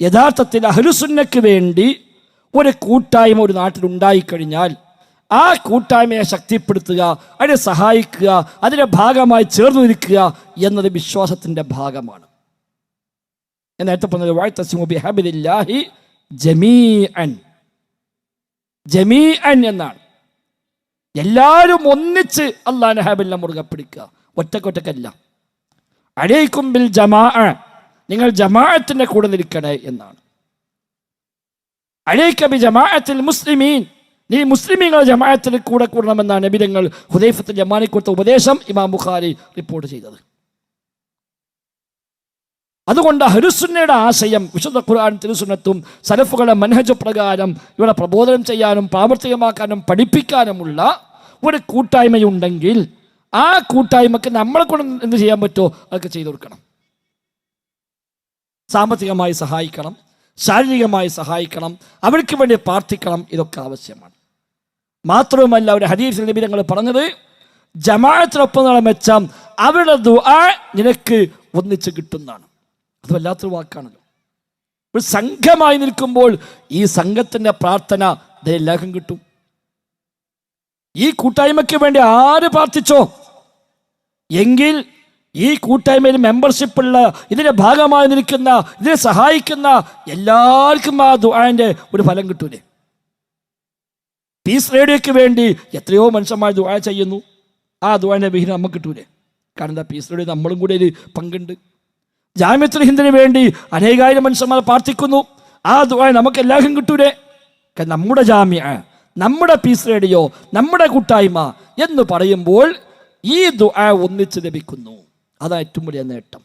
യഥാർത്ഥത്തിൽ അഹ്ലുസുന്നക്ക് വേണ്ടി ഒരു കൂട്ടായ്മ ഒരു നാട്ടിലുണ്ടായിക്കഴിഞ്ഞാൽ ആ കൂട്ടായ്മയെ ശക്തിപ്പെടുത്തുക, അതിനെ സഹായിക്കുക, അതിൻ്റെ ഭാഗമായി ചേർന്ന് നിൽക്കുക എന്നത് വിശ്വാസത്തിൻ്റെ ഭാഗമാണ്. ഞാൻ നേരത്തെ പറഞ്ഞത് വഅ്തസിമു ബിഹബ്ലില്ലാഹി ജമീഅൻ, ജമീഅൻ എന്നാണ്. എല്ലാവരും ഒന്നിച്ച് അല്ലാഹുവിന്റെ ഹബിലിനെ മുറുകെ പിടിക്കുക, ഒറ്റക്കൊറ്റക്കല്ല. അലൈക്കും ബിൽ ജമാഅ, നിങ്ങൾ ജമാഅത്തിന്റെ കൂടെ നിൽക്കണേ എന്നാണ്. അലൈക ബി ജമാഅത്തിൽ മുസ്ലിമീൻ, നീ മുസ്ലിമീങ്ങളുടെ ജമാഅത്തിൽ കൂടെ കൂടണമെന്നാണ് നബി തങ്ങൾ ഹുദൈഫത്തുൽ യമാനി കൊടുത്ത ഉപദേശം ഇമാം ബുഖാരി റിപ്പോർട്ട് ചെയ്തത്. അതുകൊണ്ട് അഹ്ലുസുന്നയുടെ ആശയം വിശുദ്ധ ഖുർആൻ തിരുസുന്നത്തും സലഫുകളുടെ മനഹജ് പ്രകാരം ഇവിടെ പ്രബോധനം ചെയ്യാനും പ്രാവർത്തികമാക്കാനും പഠിപ്പിക്കാനുമുള്ള ഒരു കൂട്ടായ്മയുണ്ടെങ്കിൽ ആ കൂട്ടായ്മക്ക് നമ്മളെ കൊണ്ട് എന്ത് ചെയ്യാൻ പറ്റുമോ അതൊക്കെ ചെയ്തു കൊടുക്കണം. സാമ്പത്തികമായി സഹായിക്കണം, ശാരീരികമായി സഹായിക്കണം, അവർക്ക് വേണ്ടി പ്രാർത്ഥിക്കണം. ഇതൊക്കെ ആവശ്യമാണ്. മാത്രവുമല്ല, ഒരു ഹദീസിൽ നബി തങ്ങൾ പറഞ്ഞത് ജമാഅത്തിനൊപ്പം മെച്ചം അവരുടെ ദുആ നിനക്ക് ഒന്നിച്ച് കിട്ടുന്നതാണ്. അത് വല്ലാത്തൊരു വാക്കാണല്ലോ. ഒരു സംഘമായി നിൽക്കുമ്പോൾ ഈ സംഘത്തിൻ്റെ പ്രാർത്ഥന എല്ലാവർക്കും കിട്ടും. ഈ കൂട്ടായ്മയ്ക്ക് വേണ്ടി ആര് പ്രാർത്ഥിച്ചോ എങ്കിൽ ഈ കൂട്ടായ്മയിൽ മെമ്പർഷിപ്പുള്ള, ഇതിൻ്റെ ഭാഗമായി നിൽക്കുന്ന, ഇതിനെ സഹായിക്കുന്ന എല്ലാവർക്കും ആ ദുആന്റെ ഒരു ഫലം കിട്ടൂലേ. പീസ് റേഡിയോയ്ക്ക് വേണ്ടി എത്രയോ മനുഷ്യന്മാർ ദുആ ചെയ്യുന്നു, ആ ദുആന്റെ വിഹിതം നമുക്ക് കിട്ടൂലേ. കാരണം എന്താ, പീസ് റേഡിയോ നമ്മളും കൂടെ ഒരു പങ്കുണ്ട്. ജാമിഅത്തുൽ ഹിന്ദിന് വേണ്ടി അനേകായിരം മനുഷ്യന്മാർ പ്രാർത്ഥിക്കുന്നു, ആ ദുആ നമുക്ക് എല്ലാവർക്കും കിട്ടൂലേ. കാരണം നമ്മുടെ ജാമിഅ, നമ്മുടെ പീസ് റേഡിയോ, നമ്മുടെ കൂട്ടായ്മ എന്ന് പറയുമ്പോൾ ഈ ദുആ ഒന്നിച്ച് ലഭിക്കുന്നു. അതാണ് ഏറ്റവും വലിയ നേട്ടം.